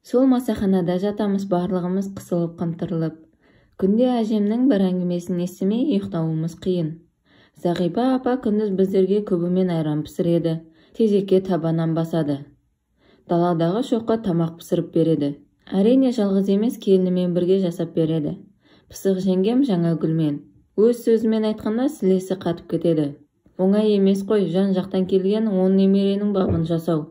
Сол масаханада жатамыз барлығымыз қысылып қымтырылып. Күнде әжемнің бір әңгімесін естімей ұйықтауымыз қиын. Зағипа апа күндіз біздерге күбімен айран пісіреді, тезекке табанан басады. Даладағы шоққа тамақ пісіріп береді. Әрине жалғыз емес, келінімен бірге жасап береді. Пысық жеңгем жаңа гүлмен. Өз сөзімен айтқанда сілесі қатып кетеді. Оңай емес қой, жан жақтан келген 10 немеренің бабын жасау.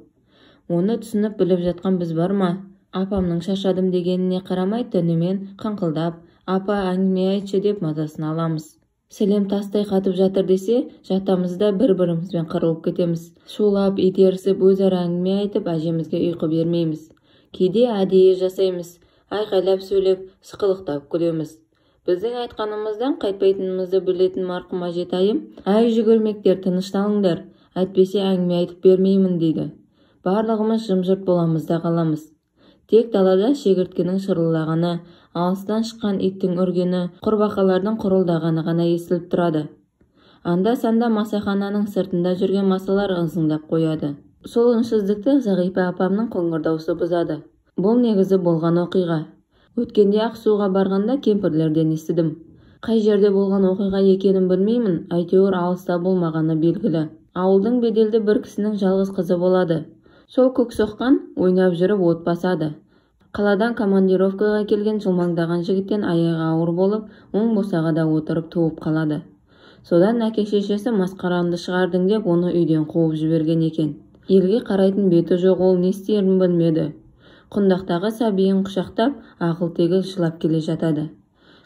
Оны түсініп біліп жатқан біз бар ма? Апамның шаршадым дегеніне қарамай түнімен қыңқылдап, апа әңгіме айтшы деп мазасын аламыз. Сілем тастай қатып жатыр десе, жатамызда бір-бірімізбен қырылып кетеміз. Шулап, итерісіп, өзара әңгіме айтып, әжемізге ұйқы бермейміз. Кейде әдейі жасаймыз, айқайлап сөйлеп, сықылықтап күлеміз. Біздің айтқанымыздан қайтпайтынымызды білетін марқұм әжетайым, әй жүгірмектер, тынышталыңдар, әйтпесе әңгіме айтып бермеймін дейді. Барлығымыз жым-жырт боламыз да қаламыз. Тек далада шегірткенің шырылдағаны, алыстан шыққан иттің үргені, құрбақалардың құрылдағаны ғана естіліп тұрады. Анда-санда масахананың сыртында жүрген масалар ызыңдап қояды. Сол үнсіздікті Зағипа апамның қоңыр даусы бұзады. Бұл негізі болған оқиға. Өткенде Ақсуға барғанда кемпірлерден естідім. Қай жерде болған оқиға екенін білмеймін, әйтеуір алыста болмағаны белгілі. Ауылдың беделді бір кісінің жалғыз қызы болады. Сол көксоққан ойнап жүріп от басады. Қаладан командировкаға келген жылмаңдаған жігіттен аяғы ауыр болып, оң босағада отырып туып қалады. Содан әке-шешесі масқарамды шығардың деп оны үйден қуып жіберген екен. Елге қарайтын беті жоқ, ол не істерін білмеді. Құндақтағы сәбиін құшақтап, ақыл-тегіл жылап келе жатады.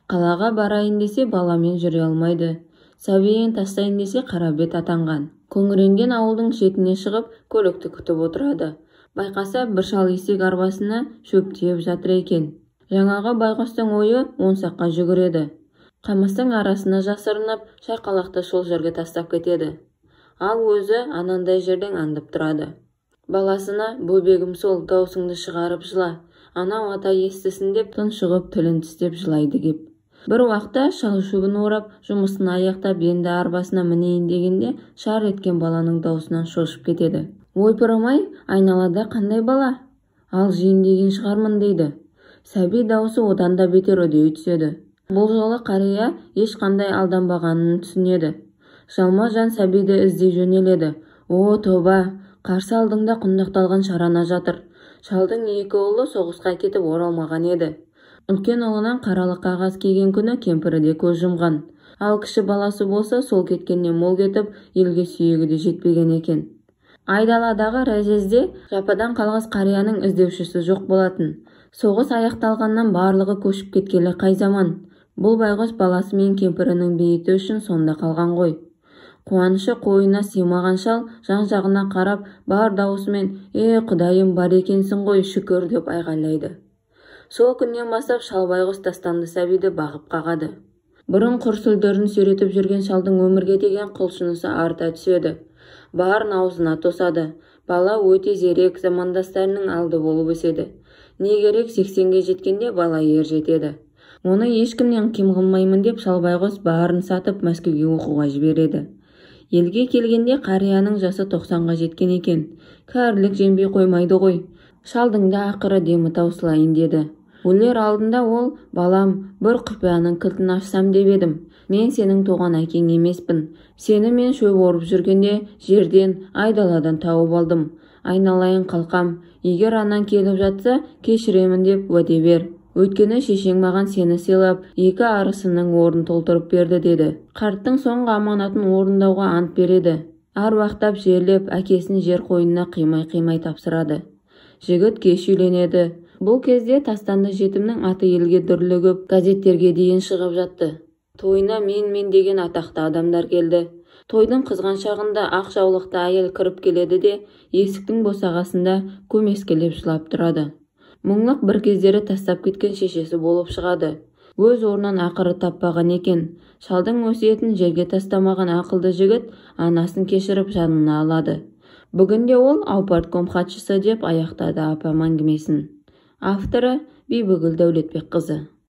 Қалаға барайын десе баламен жүре алмайды. Сәбиін тастайын десе қарабет атанған. Күңіренген ауылдың шетіне шығып, көлікті күтіп отырады. Байқаса бір шал есек арбасына шөп тиеп жатыр екен. Жаңағы байғұстың ойы онсаққа жүгіреді. Қамыстың арасына жасырынып, шарқалақты сол жерге тастап кетеді. Ал өзі анандай жерден аңдып тұрады. Баласына, бөбегім сол, даусыңды шығарып жыла. Анау ата естісін деп тұншығып тілін тістеп жылайды кеп. Бір уақытта шал шөбін орап, жұмысын аяқтап енді арбасына мінейін дегенде шар еткен баланың даусынан шошып кетеді. Ойпырым-ай, айналада қандай бала? Ал жиын деген шығармын дейді. Сәби даусы одан да бетер үдей түседі. Бұл жолы қария ешқандай алданбағанын түсінеді. Жалма жан сәбиді іздей жөнеледі. О, тоба, қарсы алдыңда құндақталған шарана жатыр. Шалдың екі ұлы соғысқа кетіп оралмаған еді. Үлкен ұлынан қаралы қағаз киген күні кемпірі де көз жұмған. Ал кіші баласы болса сол кеткеннен мол кетіп, елге сүйегі де жетпеген екен. Айдаладағы разъезде жападан қалғыз қарияның іздеушісі жоқ болатын. Соғыс аяқталғаннан барлығы көшіп кеткелі қай заман. Бұл байғұс баласы мен кемпірінің бейіті үшін сонда қалған ғой. Қуанышы қойына сыймаған шал жан-жағына қарап бар даусымен Құдайым бар екенсің ғой, шүкір деп айғайлайды. Сол күннен бастап шал байғұс тастанды сәбиді бағып қағады. Бұрын құр сүлдерін сүйретіп жүрген шалдың өмірге деген құлшынысы арта түседі. Барын аузына тосады. Бала өте зерек, замандастарының алды болып өседі. Не керек 80-ге жеткенде бала ер жетеді. Оны ешкімнен кем қылмаймын деп шал байғұс барын сатып Мәскеуге оқуға жібереді. Елге келгенде қарияның жасы 90-ға жеткен екен. Кәрілік жеңбей қоймайды ғой. Шалдың да ақыры демі таусылайын деді. Өлер алдында ол, балам, бір құпияның кілтін ашсам деп едім. Мен сенің туған әкең емеспін. Сені мен шөп орып жүргенде жерден, айдаладан тауып алдым. Айналайын қалқам, егер анан келіп жатса, кешіремін деп уәде бер. Өйткені шешең маған сені сыйлап, екі арысының орнын толтырып берді деді. Қарттың соңғы аманатын орындауға ант береді. Аруақтап жерлеп, әкесін жер қойнына қимай-қимай тапсырады. Жігіт кеш үйленеді. Бұл кезде тастанды жетімнің аты елге дүрлігіп, газеттерге дейін шығып жатты. Тойына мен деген атақты адамдар келді. Тойдың қызған шағында ақ жаулықты әйел кіріп келеді де, есіктің босағасында көмескелеп жылап тұрады. Мұңлық бір кездері тастап кеткен шешесі болып шығады. Өз орнын ақыры таппаған екен. Шалдың өсиетін жерге тастамаған ақылды жігіт анасын кешіріп жанына алады. Бүгінде ол аупартком хатшысы деп аяқтады апам әңгімесін. Авторы Бибігүл Дәулетбекқызы.